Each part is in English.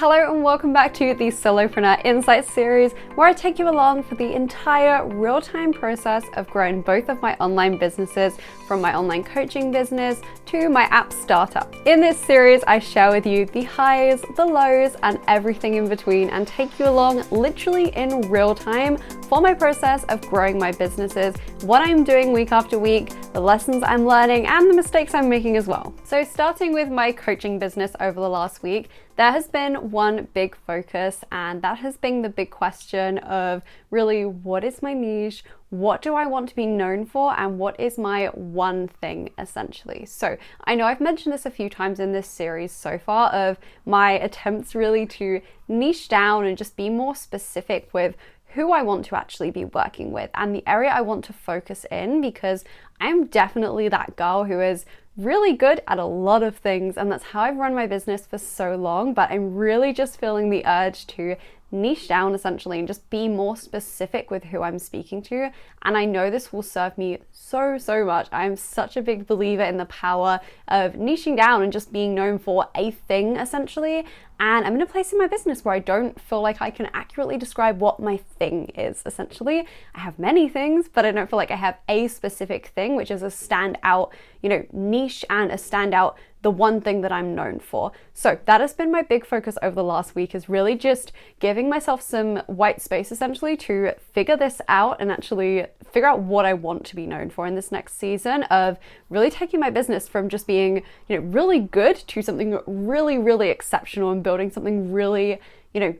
Hello and welcome back to the Solopreneur Insights series, where I take you along for the entire real-time process of growing both of my online businesses, from my online coaching business to my app startup. In this series, I share with you the highs, the lows, and everything in between, and take you along literally in real time for my process of growing my businesses, what I'm doing week after week, the lessons I'm learning, and the mistakes I'm making as well. So starting with my coaching business over the last week, there has been one big focus, and that has been the big question of really, what is my niche? What do I want to be known for? And what is my one thing, essentially? So I know I've mentioned this a few times in this series so far, of my attempts really to niche down and just be more specific with who I want to actually be working with and the area I want to focus in, because I'm definitely that girl who is really good at a lot of things, and that's how I've run my business for so long. But I'm really just feeling the urge to niche down essentially and just be more specific with who I'm speaking to. And I know this will serve me so much. I'm such a big believer in the power of niching down and just being known for a thing essentially. And I'm in a place in my business where I don't feel like I can accurately describe what my thing is essentially. I have many things, but I don't feel like I have a specific thing, which is a standout, niche, and a standout, the one thing that I'm known for. So that has been my big focus over the last week, is really just giving myself some white space essentially to figure this out and actually figure out what I want to be known for in this next season, of really taking my business from just being, really good to something really exceptional, and building something really,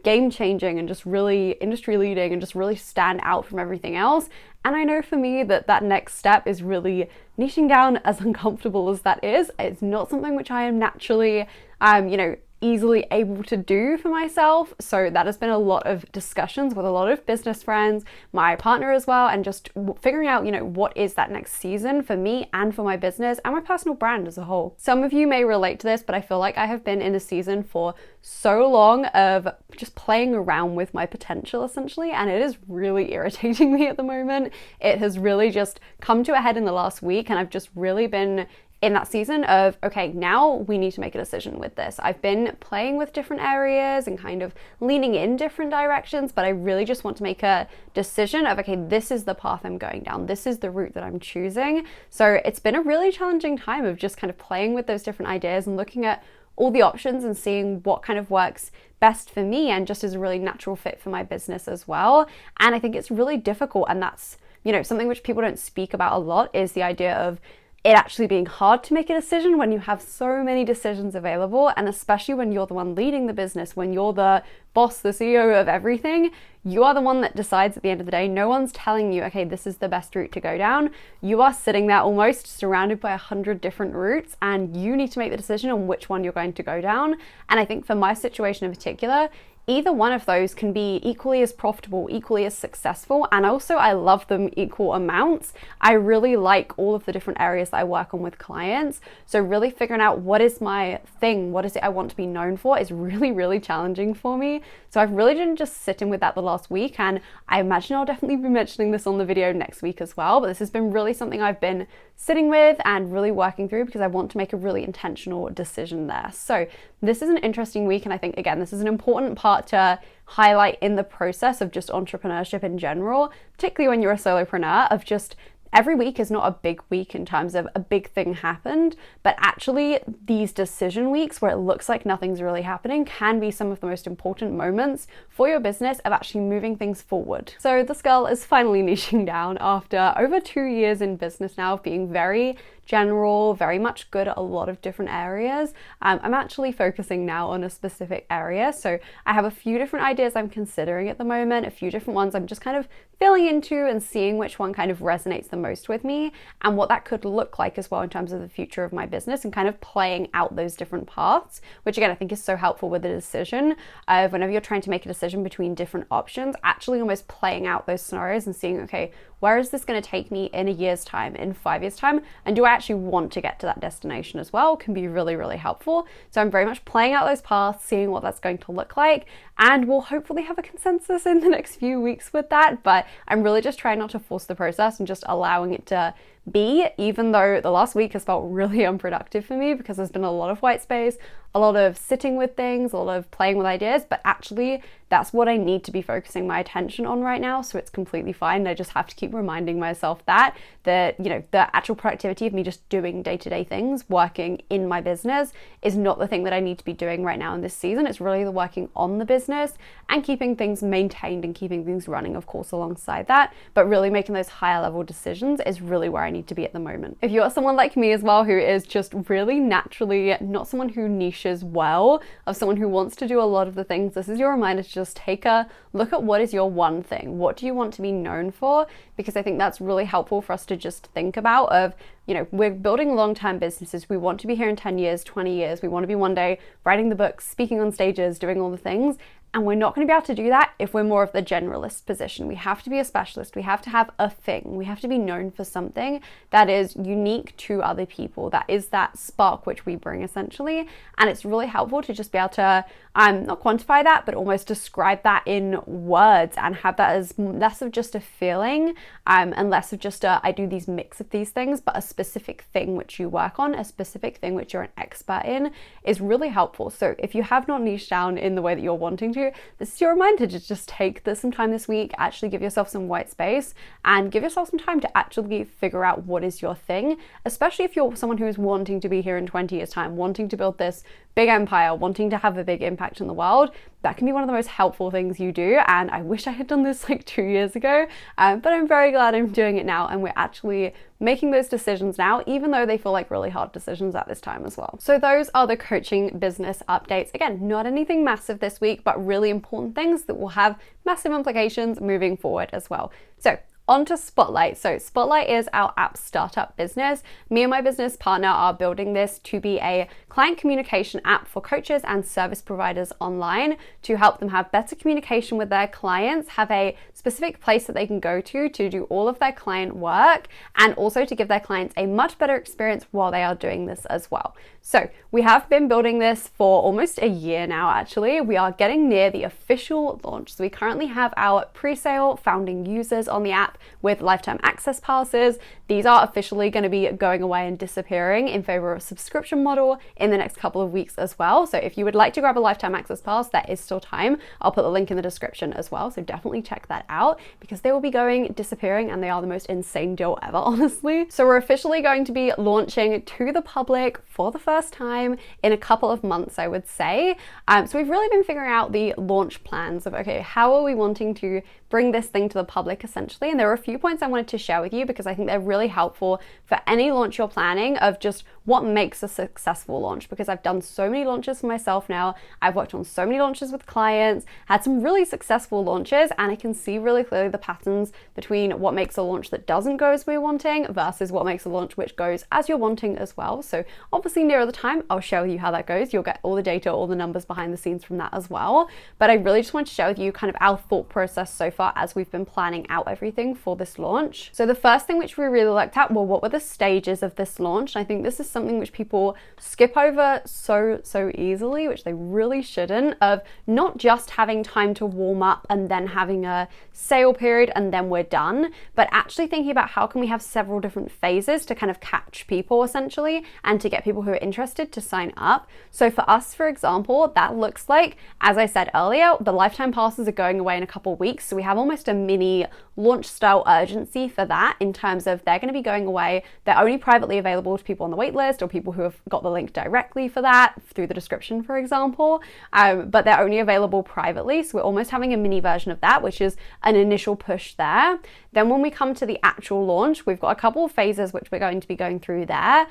game changing and just really industry leading and just really stand out from everything else. And I know for me that next step is really niching down, as uncomfortable as that is. It's not something which I am naturally, easily able to do for myself. So that has been a lot of discussions with a lot of business friends, my partner as well, and just figuring out, what is that next season for me and for my business and my personal brand as a whole. Some of you may relate to this, but I feel like I have been in a season for so long of just playing around with my potential essentially, and it is really irritating me at the moment. It has really just come to a head in the last week, and I've just really been in that season of, okay, now we need to make a decision with this. I've been playing with different areas and kind of leaning in different directions, but I really just want to make a decision of, okay, this is the path I'm going down. This is the route that I'm choosing. So it's been a really challenging time of just kind of playing with those different ideas and looking at all the options and seeing what kind of works best for me and just is a really natural fit for my business as well. And I think it's really difficult, and that's, something which people don't speak about a lot, is the idea of it actually being hard to make a decision when you have so many decisions available, and especially when you're the one leading the business, when you're the boss, the CEO of everything. You are the one that decides at the end of the day. No one's telling you, okay, this is the best route to go down. You are sitting there almost surrounded by 100 different routes, and you need to make the decision on which one you're going to go down. And I think for my situation in particular, either one of those can be equally as profitable, equally as successful, and also I love them equal amounts. I really like all of the different areas that I work on with clients. So really figuring out what is my thing, what is it I want to be known for, is really challenging for me. So I've really been just sitting with that the last week, and I imagine I'll definitely be mentioning this on the video next week as well. But this has been really something I've been sitting with and really working through, because I want to make a really intentional decision there. So this is an interesting week, and I think, again, this is an important part to highlight in the process of just entrepreneurship in general, particularly when you're a solopreneur, of just every week is not a big week in terms of a big thing happened, but actually these decision weeks where it looks like nothing's really happening can be some of the most important moments for your business of actually moving things forward. So this girl is finally niching down after over 2 years in business now of being very general, very much good at a lot of different areas. I'm actually focusing now on a specific area. So I have a few different ideas I'm considering at the moment, a few different ones I'm just kind of feeling into and seeing which one kind of resonates the most with me and what that could look like as well in terms of the future of my business, and kind of playing out those different paths, which again, I think is so helpful with a decision of whenever you're trying to make a decision between different options, actually almost playing out those scenarios and seeing, okay, where is this going to take me in a year's time, in 5 years' time? And do I actually want to get to that destination as well? Can be really helpful. So I'm very much playing out those paths, seeing what that's going to look like, and we'll hopefully have a consensus in the next few weeks with that. But I'm really just trying not to force the process and just allowing it to be, even though the last week has felt really unproductive for me because there's been a lot of white space, a lot of sitting with things, a lot of playing with ideas, but actually that's what I need to be focusing my attention on right now. So it's completely fine. I just have to keep reminding myself that the actual productivity of me just doing day-to-day things, working in my business, is not the thing that I need to be doing right now in this season. It's really the working on the business and keeping things maintained and keeping things running, of course, alongside that. But really making those higher level decisions is really where I need to be at the moment. If you're someone like me as well, who is just really naturally not someone who niches well, of someone who wants to do a lot of the things, this is your reminder to just take a look at what is your one thing. What do you want to be known for? Because I think that's really helpful for us to just think about of, we're building long-term businesses. We want to be here in 10 years, 20 years. We want to be one day writing the books, speaking on stages, doing all the things. And we're not going to be able to do that if we're more of the generalist position. We have to be a specialist. We have to have a thing. We have to be known for something that is unique to other people. That is that spark which we bring, essentially. And it's really helpful to just be able to not quantify that, but almost describe that in words and have that as less of just a feeling and less of just I do these mix of these things, but a specific thing which you work on, a specific thing which you're an expert in, is really helpful. So if you have not niched down in the way that you're wanting to, this is your reminder to just take some time this week, actually give yourself some white space and give yourself some time to actually figure out what is your thing, especially if you're someone who is wanting to be here in 20 years time, wanting to build this big empire, wanting to have a big impact in the world. That can be one of the most helpful things you do. And I wish I had done this like 2 years ago, but I'm very glad I'm doing it now. And we're actually making those decisions now, even though they feel like really hard decisions at this time as well. So those are the coaching business updates. Again, not anything massive this week, but really important things that will have massive implications moving forward as well. So on to Spotlite. So Spotlite is our app startup business. Me and my business partner are building this to be a client communication app for coaches and service providers online to help them have better communication with their clients, have a specific place that they can go to do all of their client work, and also to give their clients a much better experience while they are doing this as well. So we have been building this for almost a year now, actually. We are getting near the official launch. So we currently have our pre-sale founding users on the app with lifetime access passes. These are officially going to be going away and disappearing in favor of a subscription model in the next couple of weeks as well. So if you would like to grab a lifetime access pass, there is still time. I'll put the link in the description as well. So definitely check that out because they will be disappearing and they are the most insane deal ever, honestly. So we're officially going to be launching to the public for the first time in a couple of months, I would say. So we've really been figuring out the launch plans of, okay, how are we wanting to bring this thing to the public essentially? And there are a few points I wanted to share with you because I think they're really helpful for any launch you're planning of just what makes a successful launch, because I've done so many launches for myself now. I've worked on so many launches with clients, had some really successful launches, and I can see really clearly the patterns between what makes a launch that doesn't go as we're wanting versus what makes a launch which goes as you're wanting as well. So obviously nearer the time, I'll share with you how that goes. You'll get all the data, all the numbers behind the scenes from that as well. But I really just want to share with you kind of our thought process so far as we've been planning out everything for this launch. So the first thing which we really looked at, well, what were the stages of this launch? And I think this is something which people skip over so easily, which they really shouldn't, of not just having time to warm up and then having a sale period and then we're done, but actually thinking about how can we have several different phases to kind of catch people essentially and to get people who are interested to sign up. So for us, for example, that looks like, as I said earlier, the lifetime passes are going away in a couple of weeks. So we have almost a mini launch style urgency for that in terms of they're going to be going away. They're only privately available to people on the wait list or people who have got the link directly for that through the description, for example, but they're only available privately. So we're almost having a mini version of that, which is an initial push there. Then when we come to the actual launch, we've got a couple of phases which we're going to be going through there.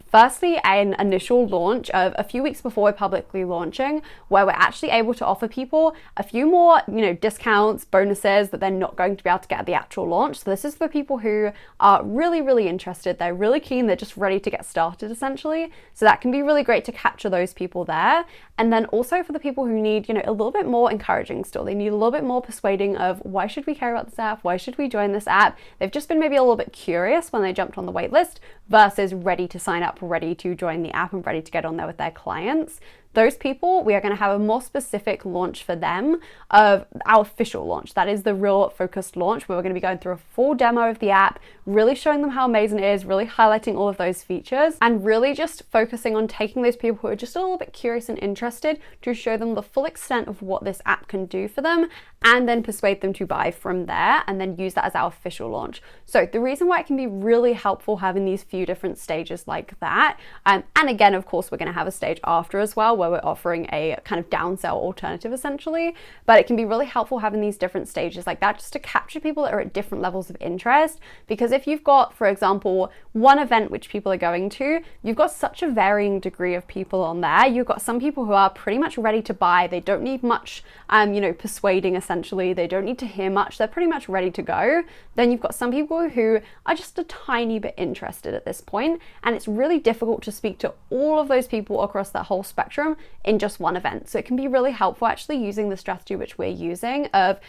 Firstly, an initial launch of a few weeks before we're publicly launching, where we're actually able to offer people a few more, discounts, bonuses that they're not going to be able to get at the actual launch. So this is for people who are really interested. They're really keen. They're just ready to get started essentially. So that can be really great to capture those people there. And then also for the people who need, a little bit more encouraging still. They need a little bit more persuading of why should we care about this app? Why should we join this app? They've just been maybe a little bit curious when they jumped on the wait list versus ready to sign up, ready to join the app and ready to get on there with their clients. those people, we are going to have a more specific launch for them of our official launch. That is the real focused launch where we're going to be going through a full demo of the app, really showing them how amazing it is, really highlighting all of those features, and really just focusing on taking those people who are just a little bit curious and interested to show them the full extent of what this app can do for them, and then persuade them to buy from there, and then use that as our official launch. So the reason why it can be really helpful having these few different stages like that, and again, of course, we're going to have a stage after as well where we're offering a kind of downsell alternative essentially, but it can be really helpful having these different stages like that just to capture people that are at different levels of interest. Because if you've got, for example, one event which people are going to, you've got such a varying degree of people on there. You've got some people who are pretty much ready to buy. They don't need much, persuading essentially. They don't need to hear much. They're pretty much ready to go. Then you've got some people who are just a tiny bit interested at this point, and it's really difficult to speak to all of those people across that whole spectrum in just one event. So it can be really helpful actually using the strategy which we're using of,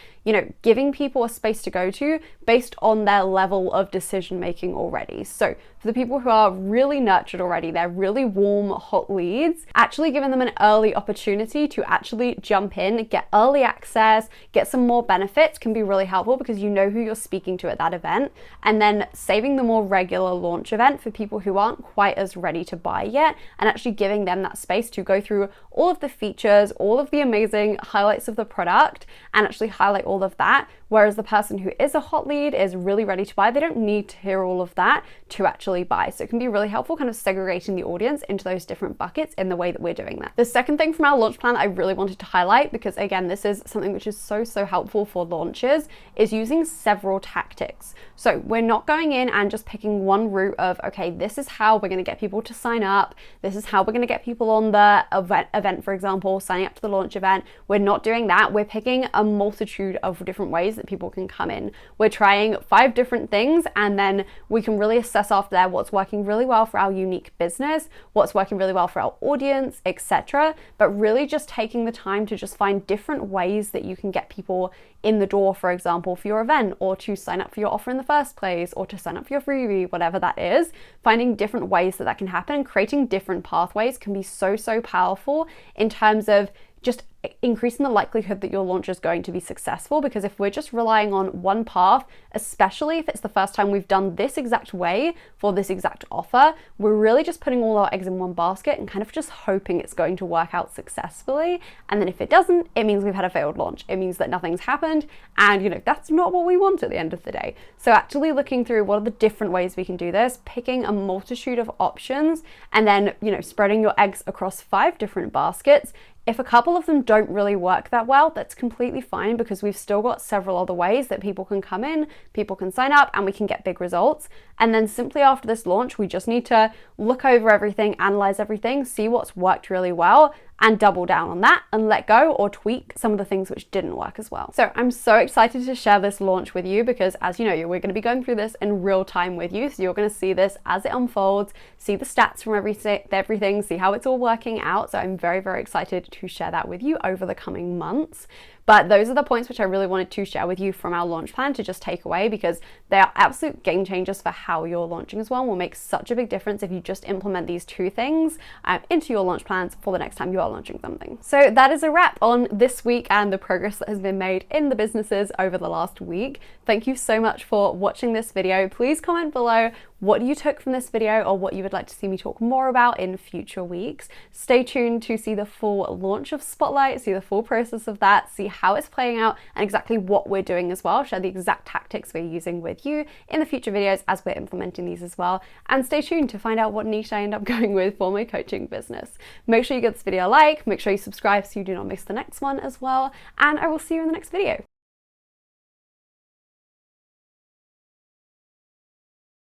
giving people a space to go to based on their level of decision making already. So for the people who are really nurtured already, they're really warm, hot leads, actually giving them an early opportunity to actually jump in, get early access, get some more benefits can be really helpful because you know who you're speaking to at that event. And then saving the more regular launch event for people who aren't quite as ready to buy yet, and actually giving them that space to go through all of the features, all of the amazing highlights of the product, and actually highlight all of that. Whereas the person who is a hot lead is really ready to buy, they don't need to hear all of that to actually buy. So it can be really helpful kind of segregating the audience into those different buckets in the way that we're doing that. The second thing from our launch plan I really wanted to highlight, because again, this is something which is so helpful for launches, is using several tactics. So we're not going in and just picking one route of, okay, this is how we're going to get people to sign up. This is how we're going to get people on the event, for example, signing up to the launch event. We're not doing that. We're picking a multitude of different ways that people can come in. We're trying 5 different things, and then we can really assess after that what's working really well for our unique business, what's working really well for our audience, etc. But really just taking the time to just find different ways that you can get people in the door, for example, for your event, or to sign up for your offer in the first place, or to sign up for your freebie, whatever that is. Finding different ways that can happen and creating different pathways can be so powerful in terms of just increasing the likelihood that your launch is going to be successful. Because if we're just relying on one path, especially if it's the first time we've done this exact way for this exact offer, we're really just putting all our eggs in one basket and kind of just hoping it's going to work out successfully. And then if it doesn't, it means we've had a failed launch. It means that nothing's happened, and that's not what we want at the end of the day. So actually looking through what are the different ways we can do this, picking a multitude of options, and then spreading your eggs across 5 different baskets. If a couple of them don't really work that well, that's completely fine, because we've still got several other ways that people can come in, people can sign up, and we can get big results. And then simply after this launch, we just need to look over everything, analyze everything, see what's worked really well, and double down on that and let go or tweak some of the things which didn't work as well. So I'm so excited to share this launch with you, because as you know, we're going to be going through this in real time with you. So you're going to see this as it unfolds, see the stats from everything, see how it's all working out. So I'm very excited to share that with you over the coming months. But those are the points which I really wanted to share with you from our launch plan to just take away, because they are absolute game changers for how you're launching as well. Will make such a big difference if you just implement these 2 things into your launch plans for the next time you are launching something. So that is a wrap on this week and the progress that has been made in the businesses over the last week. Thank you so much for watching this video. Please comment below what you took from this video or what you would like to see me talk more about in future weeks. Stay tuned to see the full launch of Spotlite, see the full process of that, see how it's playing out and exactly what we're doing as well. Share the exact tactics we're using with you in the future videos as we're implementing these as well. And stay tuned to find out what niche I end up going with for my coaching business. Make sure you give this video a like, make sure you subscribe so you do not miss the next one as well. And I will see you in the next video.